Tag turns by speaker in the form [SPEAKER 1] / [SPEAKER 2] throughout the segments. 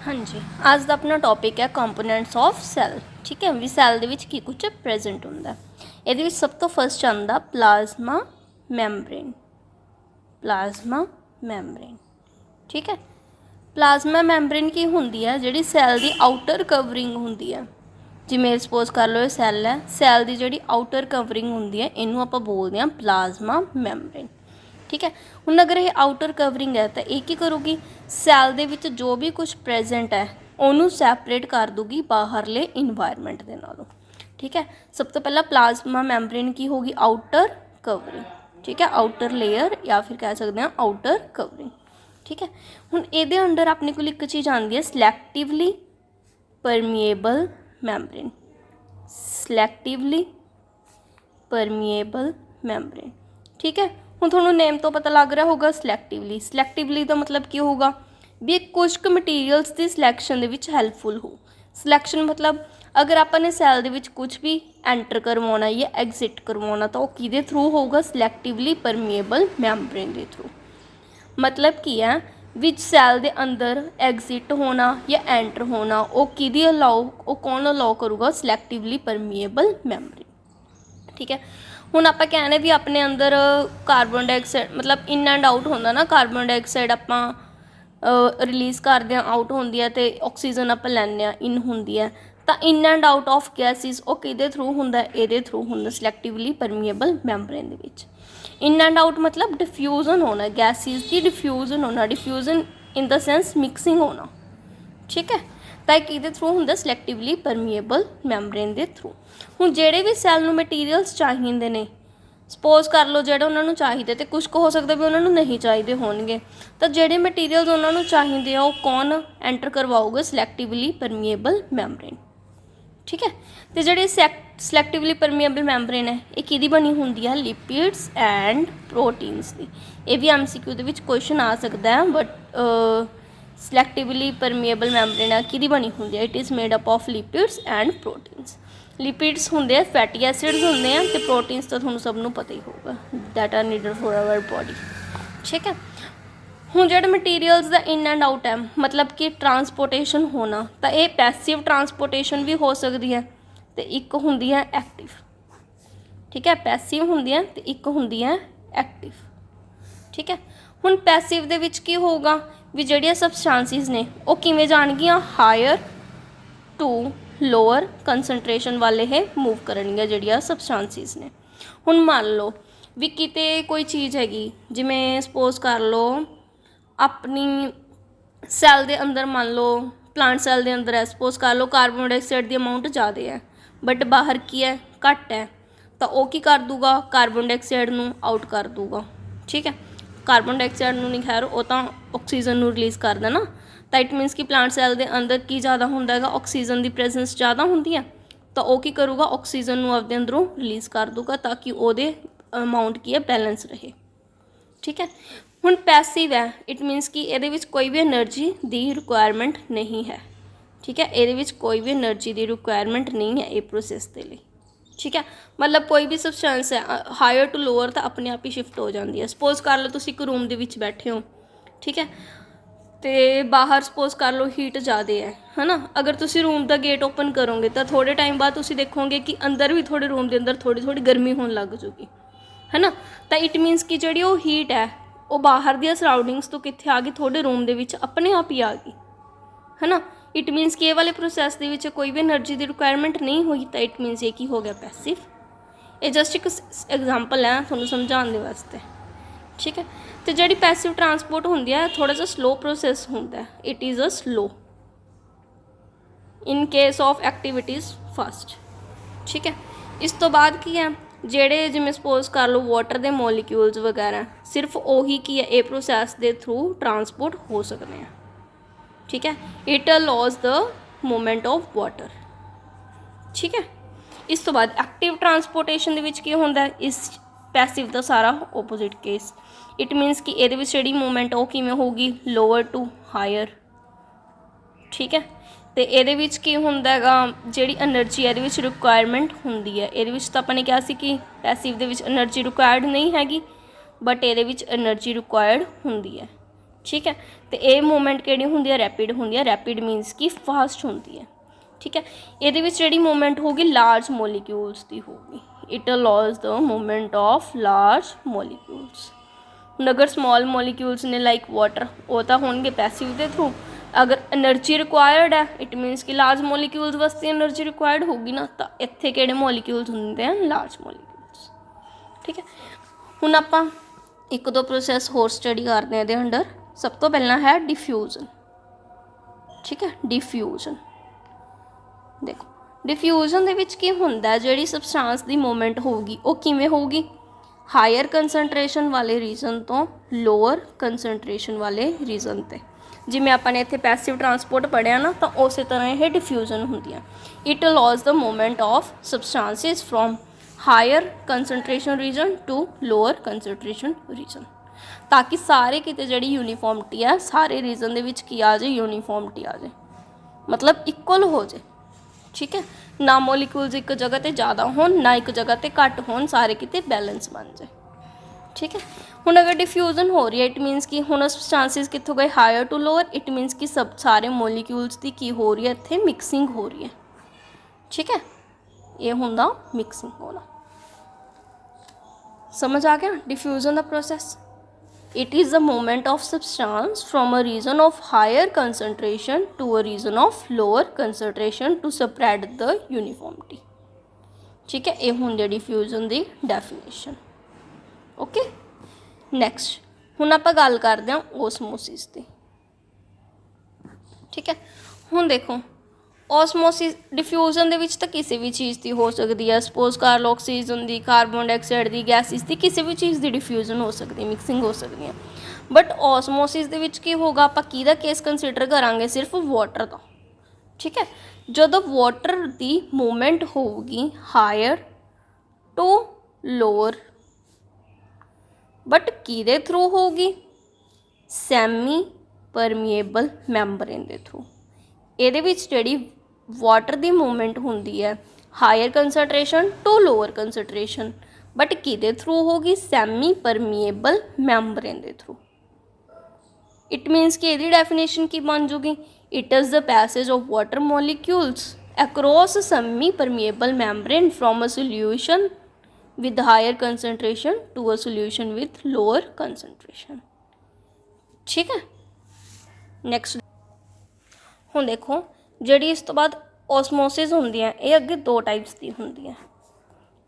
[SPEAKER 1] हाँ जी, आज का अपना टॉपिक है कंपोनेंट्स ऑफ सैल। ठीक है, भी सैल की कुछ प्रेजेंट होंगे। ये सब तो फस्ट आता प्लाज्मा मैमब्रेन। प्लाज्मा मैमब्रेन, ठीक है। प्लाज्मा मैमब्रेन की होंगी है, जी सैल की आउटर कवरिंग होंगी है। जिमें सपोज कर लो ये सैल है, सैल की जी आउटर कवरिंग होंगी है, इनू आप बोलते हैं प्लाज्मा मैमब्रेन। ठीक है, हुण अगर ये आउटर कवरिंग है तो ये की करूँगी, सैल दे विच जो भी कुछ प्रेजेंट है उन्होंने सैपरेट कर दूगी बाहरले इन्वायरमेंट के नालों। ठीक है, सब तो पहला प्लाज्मा मैमब्रेन की होगी आउटर कवरिंग। ठीक है, आउटर लेयर या फिर कह सकते हैं आउटर कवरिंग। ठीक है, हुण ये अंडर अपने को एक चीज़ आती है सिलैक्टिवली परमीएबल मैमब्रेन। सिलैक्टिवली permeable membrane. ठीक है, हुण तुहानूं नेम तो पता लग रहा होगा सिलैक्टिवली। सिलैक्टिवली का मतलब की होगा भी कुछ मटीरियल्स की सिलैक्शन के हैल्पफुल हो। सिलैक्शन मतलब अगर आपने सैल दे विच कुछ भी एंटर करवाना या एग्जिट करवाना तो वह किहदे थ्रू होगा, सिलैक्टिवली परमीएबल मैमब्रेन के थ्रू। मतलब की है विच सैल के अंदर एग्जिट होना या एंटर होना वो किहदी अलाउ, वो कौन अलाउ करूँगा, सिलैक्टिवली परमीएबल मैमब्रेन। ठीक है, हुण आप कहने भी अपने अंदर कार्बन डाइऑक्साइड मतलब इन एंड आउट होंदा ना, कार्बन डाइऑक्साइड आपां रिलीज़ करते हैं, आउट होंदी है, तो ऑक्सीजन आप लैंने इन होंदी है, तो in and out of gases वो किहदे थ्रू होंदा, ये थ्रू होंदा सिलैक्टिवली परमीएबल मैमब्रेन दे विच। इन एंड आउट मतलब डिफ्यूजन होना, गैसिस की डिफ्यूजन होना, diffusion in the sense mixing होना। ठीक है, तो कि थ्रू होंगे सिलैक्टिवली परमीएबल मैमब्रेन के थ्रू। हुण जेडे भी सैल नूं मटीरियल्स चाहिए ने, सपोज कर लो जो उन्होंने चाहिए, तो कुछ हो सकता भी उन्होंने नहीं चाहिए होंगे, तो जोड़े मटीरियल्स उन्होंने चाहिए वो कौन एंटर करवाऊगा, सिलैक्टिवली परमीएबल मैमब्रेन। ठीक है, तो जी सिलैक्टिवली परमीएबल मैमब्रेन है ये किहदी बनी होंगी है, लिपिड्स एंड प्रोटीन्स की। ये भी MCQ दे विच क्वेश्चन आ सकता है, बट सिलैक्टिवली परमीएबल मैमब्रेन है किहदी बनी होंगी है, it is made up of lipids and proteins. Lipids होंगे फैटी एसिड्स होंगे हैं, तो प्रोटीन्स तो थोड़ा सबनों पता ही होगा, that are needed for our body. ठीक है, हुण जो मटीरियल्स का इन एंड आउट है मतलब कि ट्रांसपोर्टेशन होना, तो ये पैसिव ट्रांसपोर्टेशन भी हो सकती है, तो एक होंगी है एक्टिव। ठीक है, पैसिव होंगी है तो एक होंगी है एक्टिव। ठीक है, हुण पैसिव दे विच की होगा भी जिहड़ियां सबस्टांसिस ने वो किवें जाणगियां, हायर टू लोअर कंसनट्रेशन वाले है मूव करनगियां जिहड़ियां सबस्टांसिस ने। हुण मान लो भी किते कोई चीज़ हैगी, जिवें सपोज कर लो अपनी सैल दे अंदर मान लो प्लांट सैल दे अंदर है, सपोज कर लो कार्बन डाइऑक्साइड की अमाउंट ज़्यादा है बट बाहर की है घट है, तो वह की कर दूगा, कार्बन डाइऑक्साइड नूं आउट कर दूगा। ठीक है, कार्बन डाइऑक्साइड नूं नहीं, खैर वो तो ऑक्सीजन नूं रिलीज़ कर देना, तो इट मीनस कि प्लांट सैल के अंदर की ज़्यादा होंदा है, ऑक्सीजन की प्रेजेंस ज़्यादा होंदी है, तो वह की करूँगा, ऑक्सीजन नूं अपने अंदरों रिलीज़ कर दूगा ताकि वो अमाउंट की है बैलेंस रहे। ठीक है, हुण पैसिव है, इट मीनस कि ये कोई भी एनर्जी की रिक्वायरमेंट नहीं है। ठीक है, ये कोई भी एनर्जी की रिक्वायरमेंट नहीं है ये प्रोसैस के लिए। ठीक है, मतलब कोई भी सबस्टेंस है हायर टू लोअर तो अपने आप ही शिफ्ट हो जाती है। सपोज कर लो तुम एक रूम के बैठे हो, ठीक है, तो बाहर सपोज कर लो हीट ज़्यादा है ना, अगर तुम रूम का गेट ओपन करोगे तो थोड़े टाइम बाद तुम देखोगे कि अंदर भी थोड़े रूम के अंदर थोड़ी थोड़ी गर्मी होने लग जूगी, है ना। तो इट मीनस कि जी वो हीट है वो बाहर दिया सराउंडिंग्स तो कितने आ गई, थोड़े रूम के अपने आप ही आ गई, है ना। इट मीनस कि ये वाले प्रोसैस के कोई भी एनर्जी की रिक्वायरमेंट नहीं हुई, तो इट मीनस ये की हो गया पैसिव। ये जस्ट एक एग्जाम्पल है थोड़ा समझाने वास्ते। ठीक है, तो जी पैसिव ट्रांसपोर्ट होंगी है थोड़ा सा स्लो प्रोसैस होंगे, it is a slow in case of activities fast. ठीक है, इस तो बाद की है जेड़े जिमें सपोज कर लो वाटर के मॉलिक्यूल्स वगैरह सिर्फ उही की है ये प्रोसैस के थ्रू ट्रांसपोर्ट हो सकते हैं। ठीक है, it allows the movement of water. ठीक है, इस तो बाद एक्टिव ट्रांसपोर्टेशन की होंदा है, इस पैसिव का सारा ओपोजिट केस। इट मीनस कि ये जी मूवमेंट वो किमें होगी, लोअर टू हायर। ठीक है, तो ये की होंदा है जी एनर्जी ये रिक्वायरमेंट होंदी है, ये तो अपने कहा सी कि पैसिव एनर्जी रिक्वायर्ड नहीं हैगी, बट ये एनर्जी रिक्वायर्ड होंदी है। ठीक है। तो ये मूवमेंट किहड़ी हुंदी है, रैपिड हुंदी है। रैपिड मीनस कि फास्ट हुंदी है, ठीक है। ये जिहड़ी मूवमेंट होगी लार्ज मॉलिक्यूल्स की होगी, it allows the movement of large molecules. हुण अगर स्मॉल मॉलिक्यूल्स ने लाइक वाटर, वो तो होणगे पैसिव के थ्रू। अगर एनर्जी रिक्वायर्ड है, इट मीनस कि लार्ज मॉलिक्यूल्स वास्ते एनर्जी रिक्वायर्ड होगी ना, तो इत्थे किहड़े मॉलिक्यूल्स हुंदे हैं, लार्ज मॉलिक्यूल्स, ठीक है। हुण आपां एक दो प्रोसैस होर स्टडी करते हैं इहदे अंडर। सब तो पहला है डिफ्यूजन, ठीक है। डिफ्यूजन देखो, डिफ्यूजन दे विच की हुंदा है, जिहड़ी सबसटांस दी मूवमेंट होगी वो किवें होगी, हायर कंसनट्रेशन वाले रीजन तो लोअर कंसनट्रेशन वाले रीजन ते। जिवें आपां ने इत्थे पैसिव ट्रांसपोर्ट पढ़िया ना, तो उस तरह यह डिफ्यूजन हुंदी है। It allows the movement of substances from higher concentration region to lower concentration region, ताकि सारे किते जिहड़ी यूनीफॉर्मिटी है, सारे रीजन दे विच की आ जाए, यूनीफॉर्मिटी आ जाए, मतलब इक्वल हो जाए, ठीक है। ना मॉलिक्यूल्स एक जगह ते ज़्यादा होन, ना एक जगह ते घट होन, सारे किते बैलेंस बन जाए, ठीक है। हुण अगर डिफ्यूजन हो रही है, इट मीनस कि हुण सबसटांसिस कित्थों गए, higher to lower, it means कि सब सारे मॉलिक्यूल्स की हो रही है, इत्थे मिक्सिंग हो रही है, ठीक है। ये हुंदा मिक्सिंग होना। समझ आ गया डिफ्यूजन का process. It is the movement of substance from a region of higher concentration to a region of lower concentration to spread the uniformity, ठीक है। ये हुंदी है डिफ्यूजन की डेफिनेशन, ओके। नैक्सट हुण आपां गल करदे हां ओसमोसिस की, ठीक है। हुण देखो, ओसमोसिस डिफ्यूजन दे विच तां किसी भी चीज़ की हो सकती है। सपोज कर लो ऑक्सीजन की, कार्बन डाइऑक्साइड की, गैसिस की, किसी भी चीज़ की डिफ्यूजन हो सकती है, मिक्सिंग हो सकती है। बट ओसमोसिस दे विच की होगा, आपां किहदा केस कंसीडर करांगे, सिर्फ वाटर का, ठीक है। जदों वाटर की मूवमेंट होगी हायर टू लोअर, बट किहदे थ्रू होगी, सैमी परमीएबल मैंबरेन के थ्रू। ये जिहड़ी वाटर की मूवमेंट होंदी है higher concentration to lower concentration, but किहदे थ्रू होगी, सैमी परमीएबल मैंबरेन के थ्रू। इट मीनस कि यदी डेफिनेशन की बन जूगी, it is the passage of water molecules across semi permeable membrane from a solution with higher concentration to a solution with lower concentration, ठीक है। Next हुण देखो, जिहड़ी इस तो बाद ओसमोसिस हुंदी है, ये अगे दो टाइप्स की हुंदी है,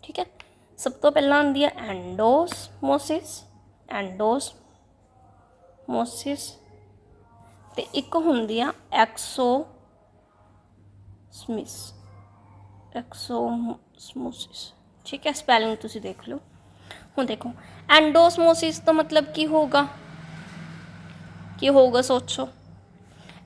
[SPEAKER 1] ठीक है। सब तो पहला हुंदी है एंडोसमोसिस, एंडोसमोसिस, ते एक हुंदी है एक्सोसमोसिस, ठीक है। स्पैलिंग तुसी देख लो। हुण देखो, एंडोसमोसिस का मतलब की होगा, सोचो।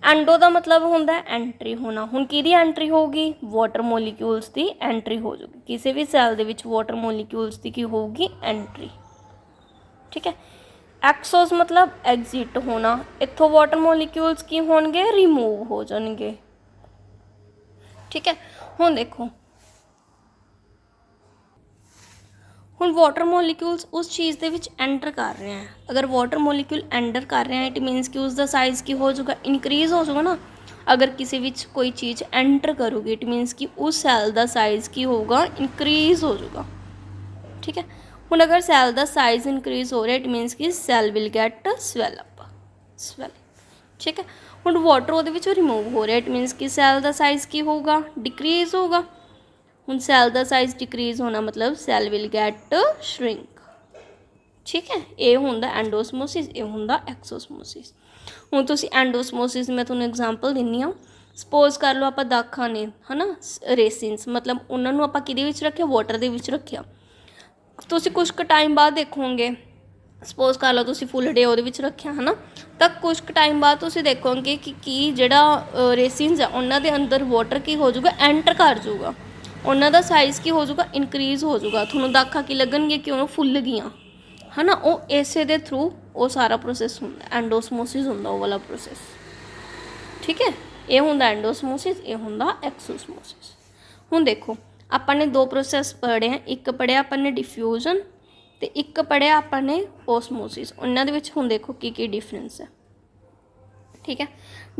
[SPEAKER 1] एंडो का मतलब होंदा है एंट्री होना। हुण किहदी एंट्री होगी, वाटर मॉलिक्यूल्स की एंट्री हो जाएगी। किसी भी सैल दे विच वाटर मॉलिक्यूल्स की होगी एंट्री, ठीक है। एक्सोस मतलब एग्जिट होना, इत्थों वाटर मॉलिक्यूल्स की होणगे, रिमूव हो जाएंगे, ठीक है। हुण देखो, हुण वाटर मॉलिक्यूल्स उस चीज़ के विच एंटर कर रहे हैं। अगर वाटर मॉलिक्यूल एंटर कर रहे हैं, इट मीनस कि उसका साइज़ की हो जाएगा, इनक्रीज हो जाएगा ना। अगर किसी विच कोई चीज़ एंटर करोगी, इट मीनस कि उस सैल का साइज़ की होगा, इनक्रीज हो जाएगा, ठीक है। हुण अगर सैल का साइज़ इनक्रीज हो रहा है, इट मीनस कि सैल विल गेट स्वेल, ठीक है। हुण वाटर वो रिमूव हो रहा है, इट मीनस कि सैल का साइज़ की होगा, डिक्रीज होगा। हुण सैल का साइज़ डिक्रीज होना मतलब सैल विल गेट श्रिंक, ठीक है। ये हुंदा एंडोसमोसिस, ये हुंदा एक्सोसमोसिस। हुण तुसीं एंडोसमोसिस मैं तुहानूं एग्जांपल दिन्नी आ। सपोज कर लो आपां दाखां ने, है ना, रेसिन्स, मतलब उन्होंने आपां किहदे विच रखिया, वाटर दे विच रखिया। तुसीं कुछ क टाइम बाद देखोगे, सपोज कर लो तुसीं फुल डे ਉਹਦੇ ਵਿੱਚ ਰੱਖਿਆ है ना, तो कुछ टाइम बाद तुसीं देखोगे कि ਜਿਹੜਾ रेसिन्स है उन्होंने ਦੇ अंदर वाटर की हो जाऊगा, एंटर कर जाऊगा, उन्हों का साइज़ की हो जाऊगा, इनक्रीज हो जाऊगा। थोनों दाखा की लगनगे कि उन्होंने फुल गई, है ना। वो इसे दे थ्रू वो सारा प्रोसैस होंदा, एंडोसमोसिस होंदा वो वाला प्रोसैस, ठीक है। ये होंदा एंडोसमोसिस, ये होंदा एक्सोसमोसिस। हुण देखो, आपां ने दो प्रोसैस पढ़े हैं, एक पढ़िया आपां ने डिफ्यूजन, तो एक पढ़िया आपां ने ओसमोसिस। उन्हां दे विच हुण देखो की डिफरेंस है, ਠੀਕ ਹੈ।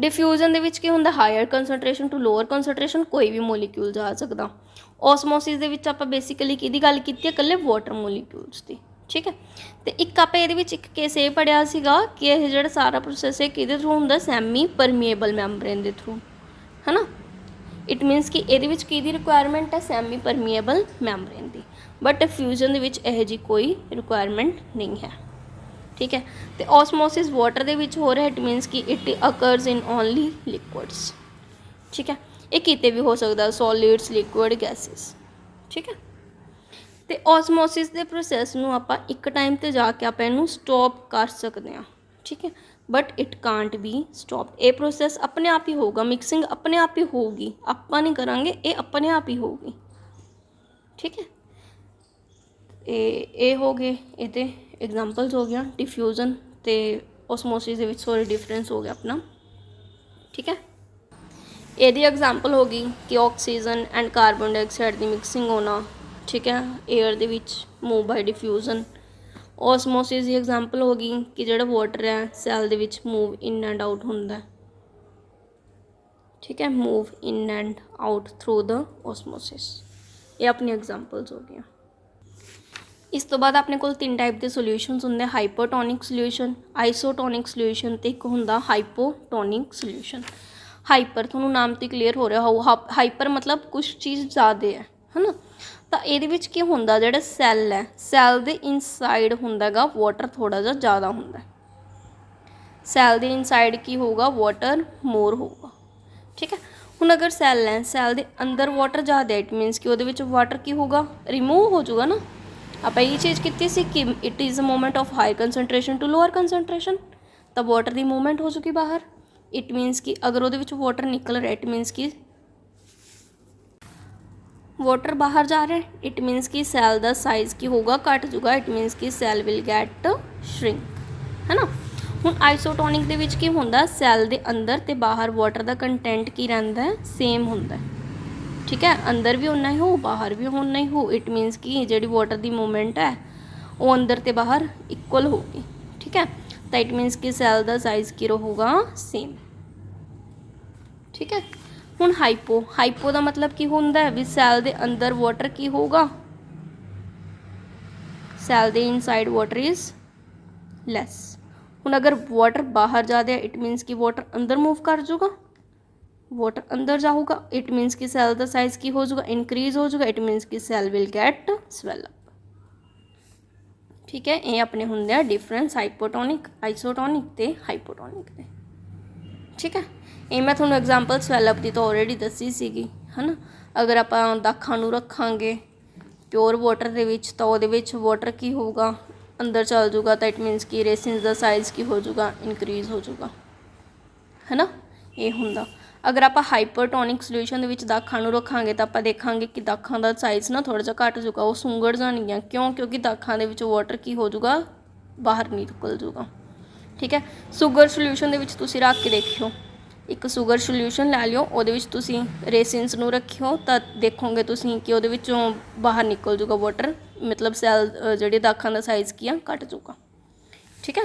[SPEAKER 1] ਡਿਫਿਊਜ਼ਨ ਦੇ ਵਿੱਚ ਕੀ ਹੁੰਦਾ, ਹਾਇਰ ਕੰਸਨਟ੍ਰੇਸ਼ਨ ਟੂ ਲੋਅਰ ਕੰਸਨਟ੍ਰੇਸ਼ਨ, ਕੋਈ ਵੀ ਮੋਲੀਕਿਊਲ ਜਾ ਸਕਦਾ। ਓਸਮੋਸਿਸ ਦੇ ਵਿੱਚ ਆਪਾਂ ਬੇਸਿਕਲੀ ਕਿਹਦੀ ਗੱਲ ਕੀਤੀ ਹੈ, ਇਕੱਲੇ ਵਾਟਰ ਮੋਲੀਕਿਊਲਸ ਦੀ। ਠੀਕ ਹੈ। ਤੇ ਇੱਕ ਆਪਾਂ ਇਹਦੇ ਵਿੱਚ ਇੱਕ ਕੇਸ ਇਹ ਪੜ੍ਹਿਆ ਸੀਗਾ ਕਿ ਇਹ ਜਿਹੜਾ ਸਾਰਾ ਪ੍ਰੋਸੈਸ ਹੈ ਕਿਹਦੇ ਥਰੂ ਹੁੰਦਾ, ਸੈਮੀ ਪਰਮੀਏਬਲ ਮੈਂਬਰੇਨ ਦੇ ਥਰੂ, ਹੈ ਨਾ। ਇਟ ਮੀਨਸ ਕਿ ਇਹਦੇ ਵਿੱਚ ਕਿਹਦੀ ਰਿਕੁਆਇਰਮੈਂਟ ਹੈ, semi permeable membrane the. But diffusion ਦੇ ਵਿੱਚ ਇਹੋ ਜਿਹੀ ਕੋਈ ਰਿਕੁਆਇਰਮੈਂਟ ਨਹੀਂ ਹੈ। ਠੀਕ ਹੈ। ਤੇ ਓਸਮੋਸਿਸ ਵਾਟਰ ਦੇ ਵਿੱਚ ਹੋ ਰਿਹਾ, ਇਟ ਮੀਨਸ ਕਿ ਇਟ ਅਕਰਸ ਇਨ ਓਨਲੀ ਲਿਕੁਇਡਸ। ਠੀਕ ਹੈ। ਇਹ ਕਿਤੇ ਵੀ ਹੋ ਸਕਦਾ, ਸੋਲਿਡਸ, ਲਿਕੁਇਡ, ਗੈਸਿਸ। ਠੀਕ ਹੈ। ਤੇ ਓਸਮੋਸਿਸ ਦੇ ਪ੍ਰੋਸੈਸ ਨੂੰ ਆਪਾਂ ਇੱਕ ਟਾਈਮ 'ਤੇ ਜਾ ਕੇ ਆਪਾਂ ਇਹਨੂੰ ਸਟੋਪ ਕਰ ਸਕਦੇ ਹਾਂ। ਠੀਕ ਹੈ। But it can't be stop. ਇਹ ਪ੍ਰੋਸੈਸ ਆਪਣੇ ਆਪ ਹੀ ਹੋਊਗਾ, ਮਿਕਸਿੰਗ ਆਪਣੇ ਆਪ ਹੀ ਹੋਊਗੀ, ਆਪਾਂ ਨਹੀਂ ਕਰਾਂਗੇ, ਇਹ ਆਪਣੇ ਆਪ ਹੀ ਹੋਊਗੀ। ਠੀਕ ਹੈ। ਇਹ ਹੋ ਗਏ ਇਹਦੇ ਐਗਜ਼ਾਮਪਲਸ ਹੋ ਗਿਆ ਡਿਫਿਊਜ਼ਨ ਅਤੇ ਓਸਮੋਸਿਸ ਦੇ ਵਿੱਚ, ਸੋਰੀ ਡਿਫਰੈਂਸ ਹੋ ਗਿਆ ਆਪਣਾ। ਠੀਕ ਹੈ। ਇਹਦੀ ਐਗਜ਼ਾਮਪਲ ਹੋ ਗਈ ਕਿ oxygen and carbon dioxide the mixing ਹੋਣਾ। ਠੀਕ ਹੈ। ਏਅਰ ਦੇ ਵਿੱਚ ਮੂਵ ਬਾਈ ਡਿਫਿਊਜ਼ਨ। ਓਸਮੋਸਿਸ ਦੀ ਐਗਜ਼ਾਮਪਲ ਹੋ ਗਈ ਕਿ ਜਿਹੜਾ ਵਾਟਰ ਹੈ ਸੈੱਲ ਦੇ ਵਿੱਚ ਮੂਵ ਇਨ ਐਂਡ ਆਊਟ ਹੁੰਦਾ। ਠੀਕ ਹੈ। Move in and out through the osmosis. ਇਹ ਆਪਣੀ ਐਗਜ਼ਾਮਪਲਸ ਹੋ ਗਈਆਂ। ਇਸ ਤੋਂ ਬਾਅਦ ਆਪਣੇ ਕੋਲ 3 ਟਾਈਪ ਦੇ ਸੋਲਿਊਸ਼ਨਸ ਹੁੰਦੇ, ਹਾਈਪੋਟੋਨਿਕ ਸੋਲਿਊਸ਼ਨ, ਆਈਸੋਟੋਨਿਕ ਸੋਲਿਊਸ਼ਨ ਅਤੇ ਇੱਕ ਹੁੰਦਾ ਹਾਈਪੋਟੋਨਿਕ ਸੋਲਿਊਸ਼ਨ। ਹਾਈਪਰ ਤੁਹਾਨੂੰ ਨਾਮ ਤੋਂ ਕਲੀਅਰ ਹੋ ਰਿਹਾ ਹੋਊ, ਹਾਈਪਰ ਮਤਲਬ ਕੁਛ ਚੀਜ਼ ਜ਼ਿਆਦਾ ਹੈ ਨਾ। ਤਾਂ ਇਹਦੇ ਵਿੱਚ ਕੀ ਹੁੰਦਾ, ਜਿਹੜਾ ਸੈੱਲ ਹੈ, ਸੈੱਲ ਦੇ ਇਨਸਾਈਡ ਹੁੰਦਾ ਗਾ ਵਾਟਰ ਥੋੜ੍ਹਾ ਜਿਹਾ ਜ਼ਿਆਦਾ ਹੁੰਦਾ। ਸੈੱਲ ਦੇ ਇਨਸਾਈਡ ਕੀ ਹੋਊਗਾ, ਵਾਟਰ ਮੋਰ ਹੋਊਗਾ। ਠੀਕ ਹੈ। ਹੁਣ ਅਗਰ ਸੈੱਲ ਹੈ, ਸੈੱਲ ਦੇ ਅੰਦਰ ਵਾਟਰ ਜ਼ਿਆਦਾ, ਇਟ ਮੀਨਸ ਕਿ ਉਹਦੇ ਵਿੱਚ ਵਾਟਰ ਕੀ ਹੋਊਗਾ, ਰਿਮੂਵ ਹੋ ਜਾਊਗਾ ਨਾ। ਆਪਾਂ ਇਹ ਚੀਜ਼ ਕੀਤੀ ਸੀ ਕਿ it is a movement of high concentration to lower concentration, ਤਾਂ ਵਾਟਰ ਦੀ ਮੂਵਮੈਂਟ ਹੋ ਚੁੱਕੀ ਬਾਹਰ। ਇਟ ਮੀਨਸ ਕਿ ਅਗਰ ਉਹਦੇ ਵਿੱਚ ਵਾਟਰ ਨਿਕਲ ਰਿਹਾ, ਇਟ ਮੀਨਸ ਕਿ ਵਾਟਰ ਬਾਹਰ ਜਾ ਰਿਹਾ, ਇਟ ਮੀਨਸ ਕਿ ਸੈੱਲ ਦਾ ਸਾਈਜ਼ ਕੀ ਹੋਊਗਾ, ਘੱਟ ਜਾਊਗਾ। ਇਟ ਮੀਨਸ ਕਿ ਸੈੱਲ ਵਿਲ ਗੈਟ ਸ਼ਰਿੰਕ, ਹੈ ਨਾ। ਹੁਣ ਆਈਸੋਟੋਨਿਕ ਦੇ ਵਿੱਚ ਕੀ ਹੁੰਦਾ, ਸੈੱਲ ਦੇ ਅੰਦਰ ਅਤੇ ਬਾਹਰ ਵਾਟਰ ਦਾ ਕੰਟੈਂਟ ਕੀ ਰਹਿੰਦਾ, ਸੇਮ ਹੁੰਦਾ। ਠੀਕ ਹੈ। ਅੰਦਰ ਵੀ ਓਨਾ ਹੀ ਹੋ, ਬਾਹਰ ਵੀ ਓਨਾ ਹੀ ਹੋ। ਇਟ ਮੀਨਸ ਕਿ ਜਿਹੜੀ ਵਾਟਰ ਦੀ ਮੂਵਮੈਂਟ ਹੈ ਉਹ ਅੰਦਰ ਅਤੇ ਬਾਹਰ ਇਕੁਅਲ ਹੋਊਗੀ। ਠੀਕ ਹੈ। ਤਾਂ ਇਟ ਮੀਨਸ ਕਿ ਸੈੱਲ ਦਾ ਸਾਈਜ਼ ਕੀ ਰਹੂਗਾ, ਸੇਮ। ਠੀਕ ਹੈ। ਹੁਣ ਹਾਈਪੋ ਦਾ ਮਤਲਬ ਕੀ ਹੁੰਦਾ ਵੀ ਸੈੱਲ ਦੇ ਅੰਦਰ ਵਾਟਰ ਕੀ ਹੋਊਗਾ, ਸੈੱਲ ਦੇ ਇਨਸਾਈਡ ਵਾਟਰ ਇਜ਼ ਲੈਸ। ਹੁਣ ਅਗਰ ਵਾਟਰ ਬਾਹਰ ਜ਼ਿਆਦਾ, ਇਟ ਮੀਨਸ ਕਿ ਵਾਟਰ ਅੰਦਰ ਮੂਵ ਕਰ ਜਾਊਗਾ, ਵਾਟਰ ਅੰਦਰ ਜਾਊਗਾ। ਇਟ ਮੀਨਸ ਕਿ ਸੈੱਲ ਦਾ ਸਾਈਜ਼ ਕੀ ਹੋ ਜਾਊਗਾ, ਇਨਕਰੀਜ਼ ਹੋ ਜਾਊਗਾ। ਇਟ ਮੀਨਸ ਕਿ ਸੈੱਲ ਵਿਲ ਗੈਟ ਸਵੈਲ ਅਪ। ਠੀਕ ਹੈ। ਇਹ ਆਪਣੇ ਹੁੰਦੇ ਆ ਡਿਫਰੈਂਸ ਹਾਈਪੋਟੋਨਿਕ, ਆਈਸੋਟੋਨਿਕ ਅਤੇ ਹਾਈਪੋਟੋਨਿਕ ਦੇ। ਠੀਕ ਹੈ। ਇਹ ਮੈਂ ਤੁਹਾਨੂੰ ਐਗਜ਼ਾਮਪਲ ਸਵੈਲ ਅਪ ਦੀ ਤਾਂ ਆਲਰੇਡੀ ਦੱਸੀ ਸੀਗੀ, ਹੈ ਨਾ। ਅਗਰ ਆਪਾਂ ਦਾਖਾਂ ਨੂੰ ਰੱਖਾਂਗੇ ਪਿਓਰ ਵਾਟਰ ਦੇ ਵਿੱਚ, ਤਾਂ ਉਹਦੇ ਵਿੱਚ ਵਾਟਰ ਕੀ ਹੋਊਗਾ, ਅੰਦਰ ਚੱਲ ਜਾਊਗਾ। ਤਾਂ ਇਟ ਮੀਨਸ ਕਿ ਰੇਸਿਨਸ ਦਾ ਸਾਈਜ਼ ਕੀ ਹੋ ਜਾਊਗਾ, ਇਨਕਰੀਜ਼ ਹੋ ਜਾਊਗਾ, ਹੈ ਨਾ। ਇਹ ਹੁੰਦਾ। ਅਗਰ ਆਪਾਂ ਹਾਈਪਰਟੋਨਿਕ ਸੋਲਿਊਸ਼ਨ ਦੇ ਵਿੱਚ ਦਾਖਾਂ ਨੂੰ ਰੱਖਾਂਗੇ ਤਾਂ ਆਪਾਂ ਦੇਖਾਂਗੇ ਕਿ ਦਾਖਾਂ ਦਾ ਸਾਈਜ਼ ਨਾ ਥੋੜ੍ਹਾ ਜਿਹਾ ਘੱਟ ਜਾਊਗਾ, ਉਹ ਸੁੰਗੜ ਜਾਣਗੀਆਂ। ਕਿਉਂ? ਕਿਉਂਕਿ ਦਾਖਾਂ ਦੇ ਵਿੱਚ ਵਾਟਰ ਕੀ ਹੋ ਜਾਊਗਾ, ਬਾਹਰ ਨਿਕਲ ਜਾਊਗਾ। ਠੀਕ ਹੈ। ਸ਼ੂਗਰ ਸੋਲਿਊਸ਼ਨ ਦੇ ਵਿੱਚ ਤੁਸੀਂ ਰੱਖ ਕੇ ਦੇਖਿਓ, ਇੱਕ ਸ਼ੂਗਰ ਸੋਲਿਊਸ਼ਨ ਲੈ ਲਿਓ, ਉਹਦੇ ਵਿੱਚ ਤੁਸੀਂ ਰੇਸਿਨਸ ਨੂੰ ਰੱਖਿਓ ਤਾਂ ਦੇਖੋਗੇ ਤੁਸੀਂ ਕਿ ਉਹਦੇ ਵਿੱਚੋਂ ਬਾਹਰ ਨਿਕਲ ਜਾਊਗਾ ਵਾਟਰ, ਮਤਲਬ ਸੈੱਲ ਜਿਹੜੇ ਦਾਖਾਂ ਦਾ ਸਾਈਜ਼ ਕੀ ਆ, ਘੱਟ ਜਾਊਗਾ। ਠੀਕ ਹੈ।